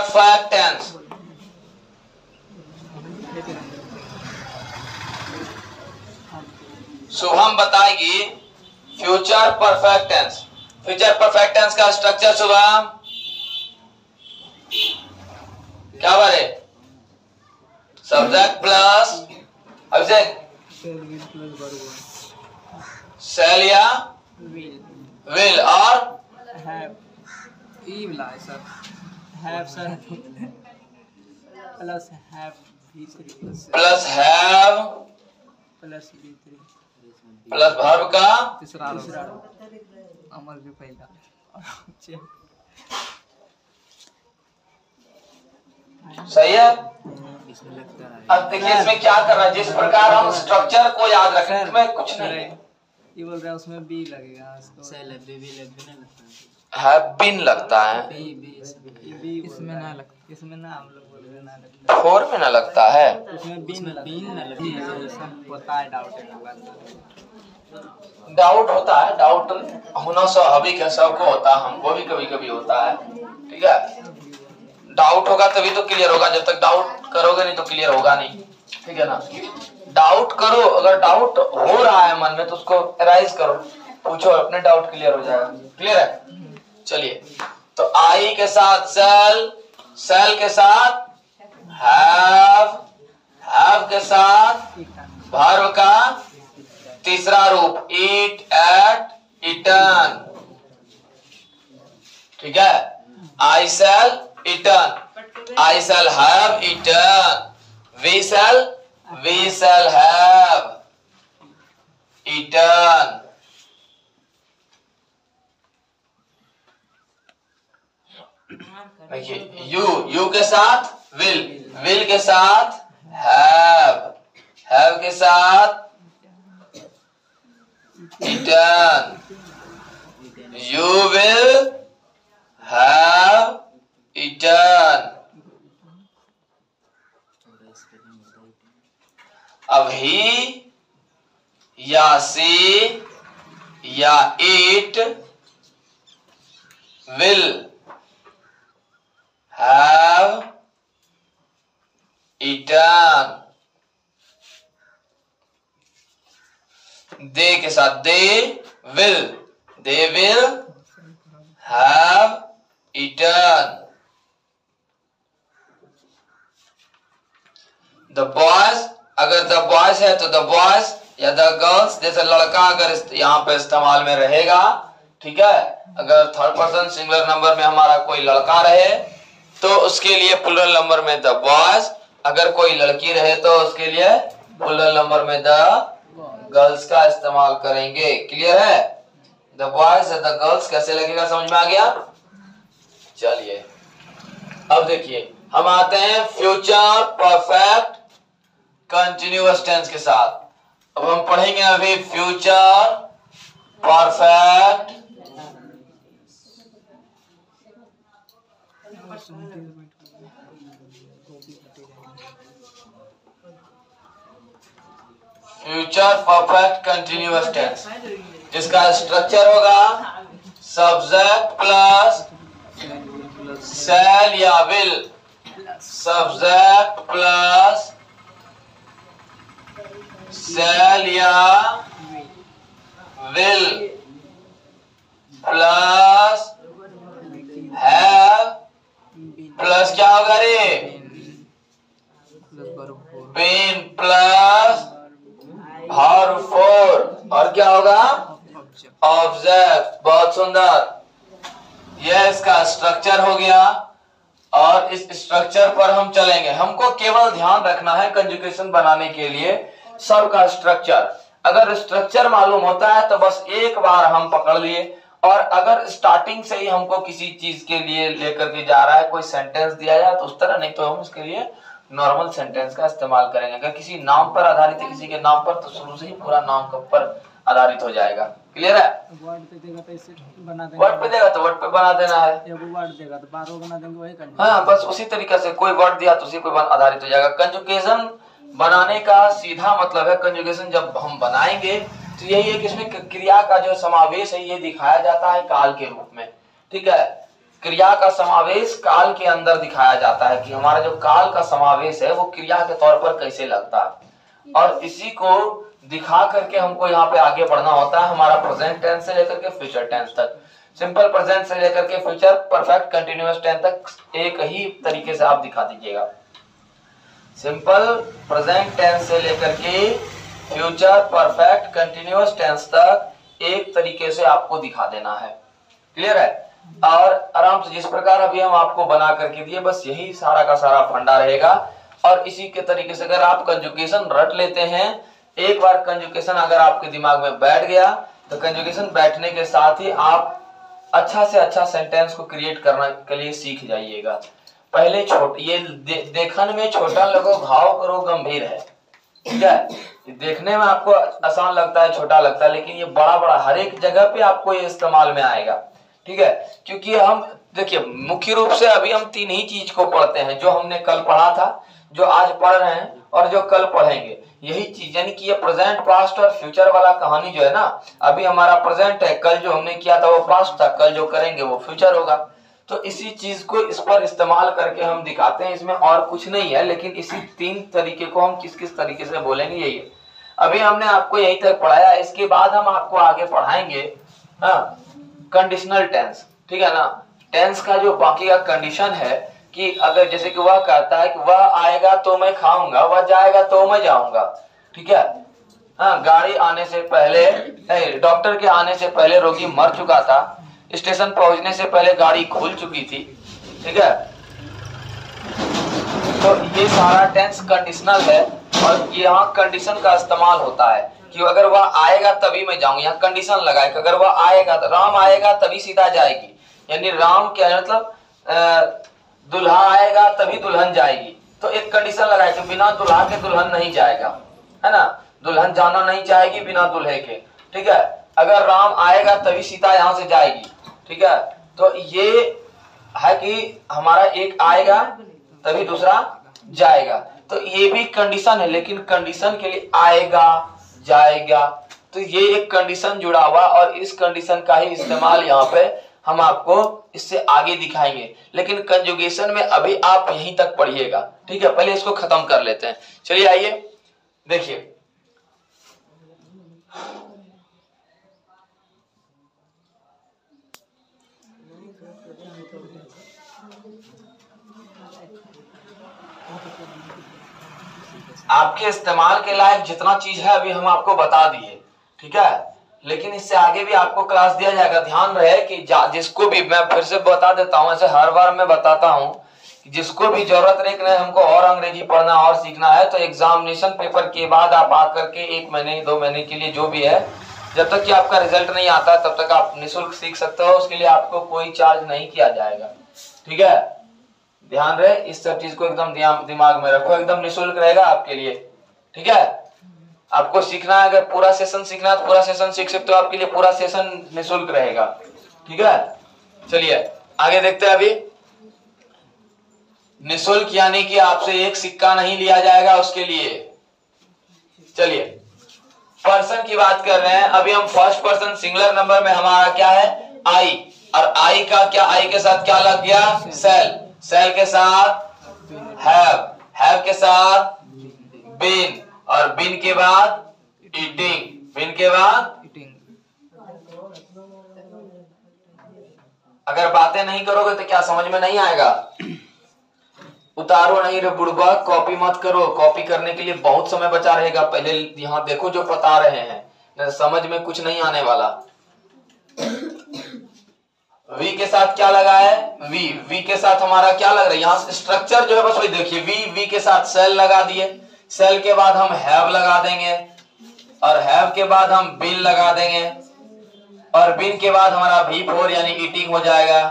Perfect tense. Shubham बताएगी future perfect tense. Future perfect tense का structure Shubham क्या बारे? सब्जेक्ट प्लस अभिषेक शैल या विल और प्लस हैव प्लस वर्ब का तीसरा अमल भी पहला। सही है। अब देखिए इसमें क्या कर रहा है, जिस प्रकार हम स्ट्रक्चर को याद रखें इसमें कुछ नहीं है। ये बोल रहा है उसमें बी लगेगा, है बिन लगता है, इसमें ना लगता, इसमें ना हम लोग बोल रहे ना लगता, फोर में ना लगता है, उसमें बीन ना लगता है। सब होता है डाउट डाउट होता है, डाउट होना स्वाभाविक है, सबको होता है, हमको भी कभी कभी होता है। ठीक है, डाउट होगा तभी तो क्लियर होगा, जब तक डाउट करोगे नहीं तो क्लियर होगा नहीं। ठीक है ना, डाउट करो, अगर डाउट हो रहा है मन में तो उसको एराइज करो, पूछो, अपने डाउट क्लियर हो जाएगा। क्लियर है? चलिए, तो आई के साथ सेल, सेल के साथ हैव, हैव के साथ वर्ब का तीसरा रूप ईट, एट, ईटन। ठीक है, I shall eaten, I shall have eaten, we shall have eaten। देखिए यू के साथ विल के साथ हैव के साथ eaten, you will have eaten। अब ही या सी या it will have eaten. They के साथ they will have eaten. The boys, अगर द बॉयज है तो द बॉयज या द गर्ल्स, जैसे लड़का अगर यहाँ पे इस्तेमाल में रहेगा। ठीक है, अगर थर्ड पर्सन सिंगुलर नंबर में हमारा कोई लड़का रहे तो उसके लिए प्लूरल नंबर में द बॉयज, अगर कोई लड़की रहे तो उसके लिए प्लूरल नंबर में द गर्ल्स का इस्तेमाल करेंगे। क्लियर है? द बॉयज या द गर्ल्स कैसे लगेगा, समझ में आ गया? चलिए अब देखिए हम आते हैं फ्यूचर परफेक्ट कंटिन्यूअस टेंस के साथ। अब हम पढ़ेंगे अभी future perfect future perfect continuous tense, जिसका स्ट्रक्चर होगा सब्जेक्ट प्लस शैल या विल, सब्जेक्ट प्लस शैल या विल प्लस हैव प्लस क्या होगा रे, बीन प्लस वर्ब फोर और क्या होगा ऑब्जेक्ट। बहुत सुंदर, यह इसका स्ट्रक्चर हो गया और इस स्ट्रक्चर पर हम चलेंगे। हमको केवल ध्यान रखना है कंजुगेशन बनाने के लिए सबका स्ट्रक्चर। अगर स्ट्रक्चर मालूम होता है तो बस एक बार हम पकड़ लिए, और अगर स्टार्टिंग से ही हमको किसी चीज के लिए लेकर के जा रहा है, कोई सेंटेंस दिया जाए तो उस तरह, नहीं तो हम उसके लिए नॉर्मल सेंटेंस का इस्तेमाल करेंगे। अगर किसी नाम पर आधारित है, किसी के नाम पर, तो शुरू से ही पूरा नाम के ऊपर आधारित हो जाएगा। क्लियर है? वर्ड पे देगा तो इसे बना देंगे, वर्ड पे देगा तो वर्ड पे बना देना है, या वो वर्ड देगा तो 12 बना देंगे, वही करना। हाँ, बस उसी तरीके से कोई वर्ड दिया तो उसी पे आधारित हो जाएगा। कंजुगेशन बनाने का सीधा मतलब है, कंजुगेशन जब हम बनाएंगे तो यही है कि इसमें क्रिया का जो समावेश है ये दिखाया जाता है काल के रूप में। ठीक है, क्रिया का समावेश काल के अंदर दिखाया जाता है कि हमारा जो काल का समावेश है वो क्रिया के तौर पर कैसे लगता है, और इसी को दिखा करके हमको यहाँ पे आगे बढ़ना होता है हमारा प्रेजेंट टेंस से लेकर के फ्यूचर टेंस तक। सिंपल प्रेजेंट से लेकर के फ्यूचर परफेक्ट कंटिन्यूअस टेंस तक एक ही तरीके से आप दिखा दीजिएगा। सिंपल प्रेजेंट टेंस से लेकर के फ्यूचर परफेक्ट कंटिन्यूअस टेंस तक एक तरीके से आपको दिखा देना है। क्लियर है? और आराम से जिस प्रकार अभी हम आपको बना करके दिए बस यही सारा का सारा फंडा रहेगा। और इसी के तरीके से अगर आप कंजुगेशन रट लेते हैं, एक बार कंजुगेशन अगर आपके दिमाग में बैठ गया तो कंजुगेशन बैठने के साथ ही आप अच्छा से अच्छा सेंटेंस को क्रिएट करने के लिए सीख जाइएगा। पहले ये देखने में छोटा लगो भाव करो गंभीर है, ठीक है? देखने में आपको आसान लगता है, छोटा लगता है, लेकिन ये बड़ा बड़ा हर एक जगह पे आपको ये इस्तेमाल में आएगा, ठीक है? क्योंकि हम देखिए मुख्य रूप से अभी हम तीन ही चीज को पढ़ते हैं, जो हमने कल पढ़ा था, जो आज पढ़ रहे हैं और जो कल पढ़ेंगे। यही चीज यानी कि ये प्रेजेंट पास्ट और फ्यूचर वाला कहानी जो है ना, अभी हमारा प्रेजेंट है, कल जो हमने किया था वो पास्ट था, कल जो करेंगे वो फ्यूचर होगा। तो इसी चीज को इस पर इस्तेमाल करके हम दिखाते हैं, इसमें और कुछ नहीं है, लेकिन इसी तीन तरीके को हम किस किस तरीके से बोलेंगे यही है। अभी हमने आपको यही तक पढ़ाया, इसके बाद हम आपको आगे पढ़ाएंगे कंडीशनल टेंस, ठीक है ना? टेंस का जो बाकी का कंडीशन है कि अगर जैसे कि वह कहता है कि वह आएगा तो मैं खाऊंगा, वह जाएगा तो मैं जाऊंगा, ठीक है? गाड़ी आने से पहले, डॉक्टर के आने से पहले रोगी मर चुका था, स्टेशन पहुंचने से पहले गाड़ी खुल चुकी थी, ठीक है? तो ये सारा टेंस कंडीशनल है और यहाँ कंडीशन का इस्तेमाल होता है कि अगर वह आएगा तभी मैं जाऊंगा। यहाँ कंडीशन लगाए कि अगर वह आएगा तो राम आएगा तभी सीता जाएगी, यानी राम क्या मतलब दुल्हा आएगा तभी दुल्हन जाएगी। तो एक कंडीशन लगाए कि बिना दुल्हा के दुल्हन नहीं जाएगा, है ना? दुल्हन जाना नहीं चाहेगी बिना दुल्हे के, ठीक है? अगर राम आएगा तभी सीता यहाँ से जाएगी, ठीक है? तो ये है कि हमारा एक आएगा तभी दूसरा जाएगा, तो ये भी कंडीशन है, लेकिन कंडीशन के लिए आएगा जाएगा, तो ये एक कंडीशन जुड़ा हुआ, और इस कंडीशन का ही इस्तेमाल यहाँ पे हम आपको इससे आगे दिखाएंगे। लेकिन कंजुगेशन में अभी आप यहीं तक पढ़िएगा, ठीक है? पहले इसको खत्म कर लेते हैं। चलिए आइए देखिए, आपके इस्तेमाल के लायक जितना चीज है अभी हम आपको बता दिए, ठीक है? लेकिन इससे आगे भी आपको क्लास दिया जाएगा। ध्यान रहे कि जिसको भी, मैं फिर से बता देता हूं, ऐसे हर बार मैं बताता हूं कि जिसको भी जरूरत रहे हमको और अंग्रेजी पढ़ना और सीखना है तो एग्जामिनेशन पेपर के बाद आप आकर के 1 महीने 2 महीने के लिए जो भी है, जब तक कि आपका रिजल्ट नहीं आता तब तक आप निःशुल्क सीख सकते हो। उसके लिए आपको कोई चार्ज नहीं किया जाएगा, ठीक है? ध्यान रहे, इस सब चीज को एकदम दिमाग में रखो, एकदम निःशुल्क रहेगा आपके लिए, ठीक है? आपको सीखना है, अगर पूरा सेशन सीखना है तो पूरा सेशन सीख सकते हो, आपके लिए पूरा सेशन निःशुल्क रहेगा, ठीक है? चलिए आगे देखते हैं। अभी निःशुल्क यानी कि आपसे एक सिक्का नहीं लिया जाएगा उसके लिए। चलिए पर्सन की बात कर रहे हैं, अभी हम फर्स्ट पर्सन सिंगुलर नंबर में हमारा क्या है? आई, और आई का क्या, आई के साथ क्या लग गया? सेल, सेल के साथ हैव के साथ बीन, और बीन के बाद ईटिंग, बीन के बाद अगर बातें नहीं करोगे तो क्या समझ में नहीं आएगा? उतारो नहीं रे बुढ़बा, कॉपी मत करो, कॉपी करने के लिए बहुत समय बचा रहेगा। पहले यहाँ देखो जो बता रहे हैं, समझ में कुछ नहीं आने वाला। वी के साथ क्या लगा है? वी, वी के साथ हमारा क्या लग रहा है? यहाँ स्ट्रक्चर जो है बस वही देखिए, वी के साथ सेल लगा दिए, सेल के बाद हम हैव लगा देंगे, और हैव के बाद हम बिन लगा देंगे, और बिन के बाद हमारा V4 यानी ईटिंग हो जाएगा।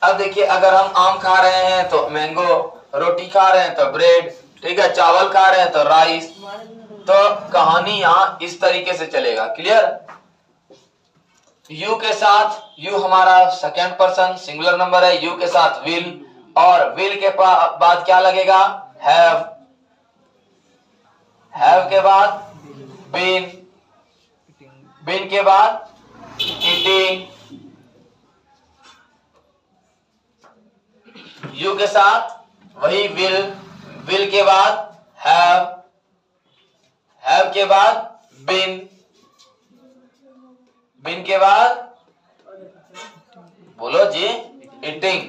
अब देखिए, अगर हम आम खा रहे हैं तो मैंगो, रोटी खा रहे हैं तो ब्रेड, ठीक है? चावल खा रहे हैं तो राइस। तो कहानी यहाँ इस तरीके से चलेगा। क्लियर? यू के साथ, यू हमारा सेकेंड पर्सन सिंगुलर नंबर है, यू के साथ विल, और विल के बाद क्या लगेगा? हैव, हैव के बाद बीन, बीन के बाद ईटिंग, यू के साथ वही विल के बाद हैव के बाद बीन के बाद बोलो जी ईटिंग।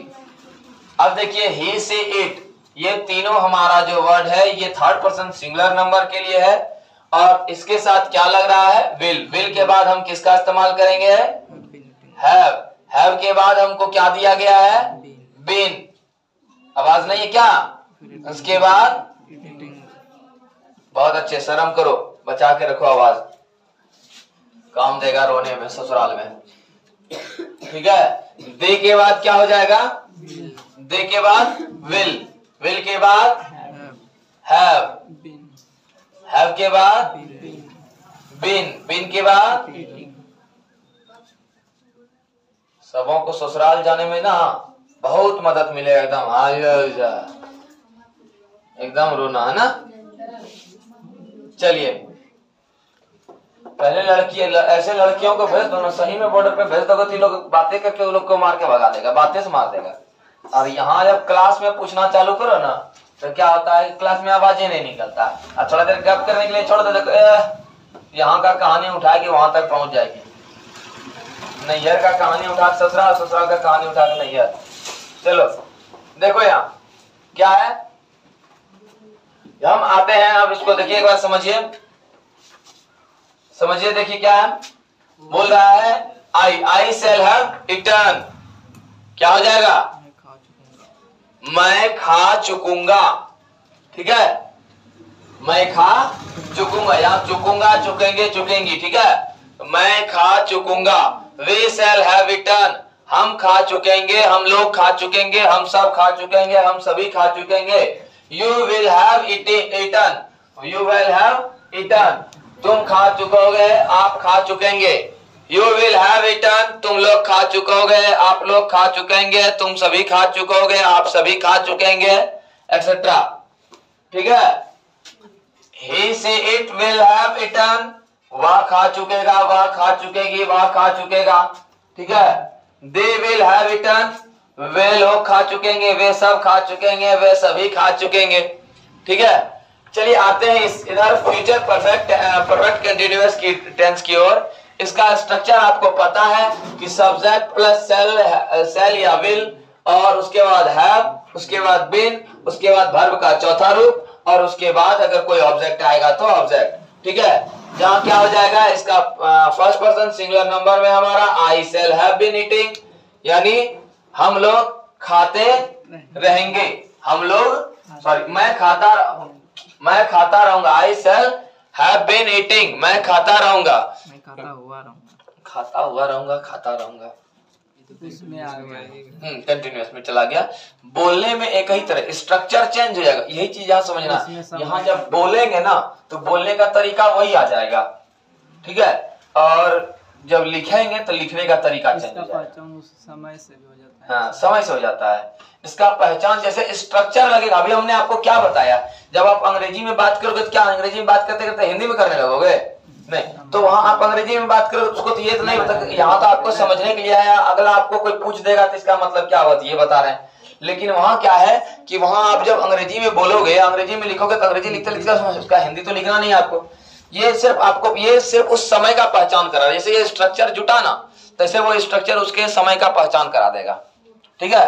अब देखिए ही से इट, ये तीनों हमारा जो वर्ड है ये थर्ड पर्सन सिंगुलर नंबर के लिए है और इसके साथ क्या लग रहा है विल के बाद हम किसका इस्तेमाल करेंगे हैव के बाद हमको क्या दिया गया है बीन। आवाज नहीं है क्या? उसके बाद बहुत अच्छे, शर्म करो, बचा के रखो आवाज, काम देगा रोने में ससुराल में। ठीक है, दे के बाद क्या हो जाएगा दे के बाद विल के बाद हैव के बाद बीन के बाद। सबों को ससुराल जाने में ना बहुत मदद मिलेगा, एकदम रोना है ना। चलिए पहले लड़की ऐसे लड़कियों को भेज दो ना, सही में बॉर्डर पे भेज दोगे तो लोग बातें करके वो लोग को मार के भगा देगा, बातें से मार देगा। और यहाँ जब क्लास में पूछना चालू करो ना तो क्या होता है क्लास में आवाजें नहीं निकलता और थोड़ा देर गप करने के लिए छोड़ दो, यहाँ का कहानी उठा के वहां तक पहुंच जाएगी। नैहर का कहानी उठा के ससुराल, ससुराल का कहानी उठा के नैहर। चलो देखो यहाँ क्या है, हम आते हैं अब इसको देखिए एक बार समझिए देखिए क्या है बोल रहा है आई शैल हैव ईटन, क्या हो जाएगा मैं खा चुकूंगा। ठीक है, मैं खा चुकूंगा, यहाँ चुकूंगा चुकेंगे चुकेंगी। ठीक है, मैं खा चुकूंगा। वी शैल हैव ईटन, हम खा चुकेंगे, हम लोग खा चुकेंगे, हम सब खा चुकेंगे, हम सभी खा चुकेंगे। You will have eaten, you will have eaten, तुम खा चुकोगे, आप खा चुकेंगे। यू विल हैव ईटन, तुम लोग खा चुकोगे, आप लोग खा चुकेंगे, तुम सभी खा चुकोगे, आप सभी खा चुकेंगे, एक्सेट्रा। ठीक है, ही से इट विल हैव ईटन, वह खा चुकेगा, वह खा चुकेगी, वह खा चुकेगा। ठीक है, दे विल हैव ईटन, वे लोग खा चुकेंगे, वे सब खा चुकेंगे, वे सभी खा चुकेंगे। ठीक है, चलिए आते हैं इधर फ्यूचर परफेक्ट कंटीन्यूअस की टेंस की ओर। इसका स्ट्रक्चर आपको पता है कि सब्जेक्ट प्लस सेल या विल, और उसके बाद हैव, उसके बाद बीन, उसके बाद वर्ब का चौथा रूप, और उसके बाद अगर कोई ऑब्जेक्ट आएगा तो ऑब्जेक्ट। ठीक है, जहां क्या हो जाएगा इसका फर्स्ट पर्सन सिंगुलर नंबर में हमारा आई शैल हैव बीन ईटिंग, यानी हम लोग खाते रहेंगे, हम लोग सॉरी मैं खाता रहूंगा। आई शैल हैव बीन ईटिंग, मैं खाता रहूंगा, खाता रहूंगा इसमें आ गया कंटिन्यूअस में चला गया। बोलने में एक ही तरह स्ट्रक्चर चेंज हो जाएगा, यही चीज यहाँ समझना। यहाँ जब बोलेंगे ना तो बोलने का तरीका वही आ जाएगा। ठीक है, और जब लिखेंगे तो लिखने का तरीका चेंज हो जाएगा, समय से भी हो जाता है। हाँ, समय से हो जाता है। इसका पहचान जैसे स्ट्रक्चर लगेगा। अभी हमने आपको क्या बताया, जब आप अंग्रेजी में बात करोगे तो क्या अंग्रेजी में बात करते करते हिंदी में करने लगोगे? नहीं, तो वहां आप अंग्रेजी में बात करोगे उसको तो ये तो नहीं बता, यहाँ तो आपको समझने के लिए आया, अगला आपको कोई पूछ देगा तो इसका मतलब क्या होता है ये बता रहे हैं। लेकिन वहां क्या है कि वहां आप जब अंग्रेजी में बोलोगे, अंग्रेजी में लिखोगे तो अंग्रेजी लिखते लिखते उसका हिंदी तो लिखना नहीं है आपको। ये सिर्फ उस समय का पहचान करा, जैसे ये स्ट्रक्चर जुटा ना तैसे वो स्ट्रक्चर उसके समय का पहचान करा देगा। ठीक है,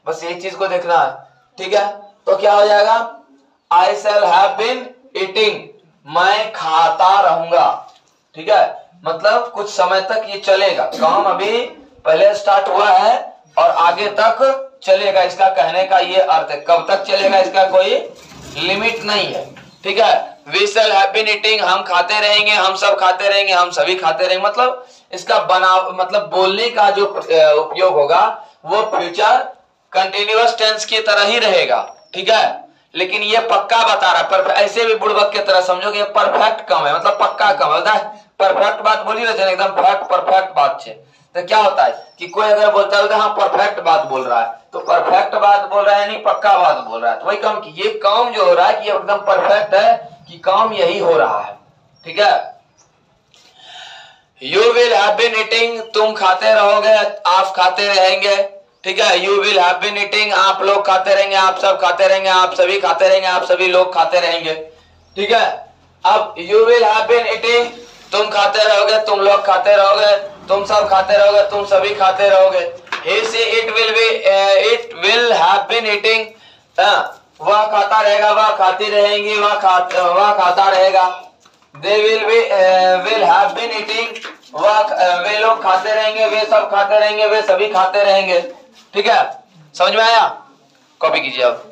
बस यही चीज को देखना है। ठीक है, तो क्या हो जाएगा आई शैल हैव बीन ईटिंग, मैं खाता रहूंगा। ठीक है, मतलब कुछ समय तक ये चलेगा, काम अभी पहले स्टार्ट हुआ है और आगे तक चलेगा। इसका कहने का ये अर्थ है, कब तक चलेगा इसका कोई लिमिट नहीं है। ठीक है, we shall have been eating, हम खाते रहेंगे, हम सब खाते रहेंगे, हम सभी खाते रहेंगे। मतलब इसका मतलब बोलने का जो उपयोग होगा वो फ्यूचर कंटिन्यूअस टेंस की तरह ही रहेगा। ठीक है, लेकिन ये पक्का बता रहा है, पर ऐसे भी बुड़बक की तरह समझोगे परफेक्ट कम है, मतलब पक्का कम है। परफेक्ट बात बोली ना, एकदम परफेक्ट बात है। तो क्या होता है कि कोई अगर बोलता है हाँ परफेक्ट बात बोल रहा है, तो परफेक्ट बात बोल रहा है नहीं पक्का बात बोल रहा है। तो वही काम कि ये काम जो हो रहा है कि ये एकदम परफेक्ट है कि काम यही हो रहा है। ठीक है, you will have been eating, तुम खाते रहोगे, आप खाते रहेंगे। ठीक है, you will have been eating, आप लोग खाते रहेंगे, आप सब खाते रहेंगे, आप सभी खाते रहेंगे, आप सभी लोग खाते रहेंगे। ठीक है, अब you will have been eating, तुम खाते रहोगे, तुम लोग खाते रहोगे, तुम सब खाते रहोगे, तुम सभी खाते रहोगे। he she it will have been eating, वह खाता रहेगा, वह खाती रहेंगी, वह खाता रहेगा। they will have been eating, वे लोग खाते रहेंगे, वे सब खाते रहेंगे, वे सभी खाते रहेंगे। ठीक है, समझ में आया? कॉपी कीजिए अब।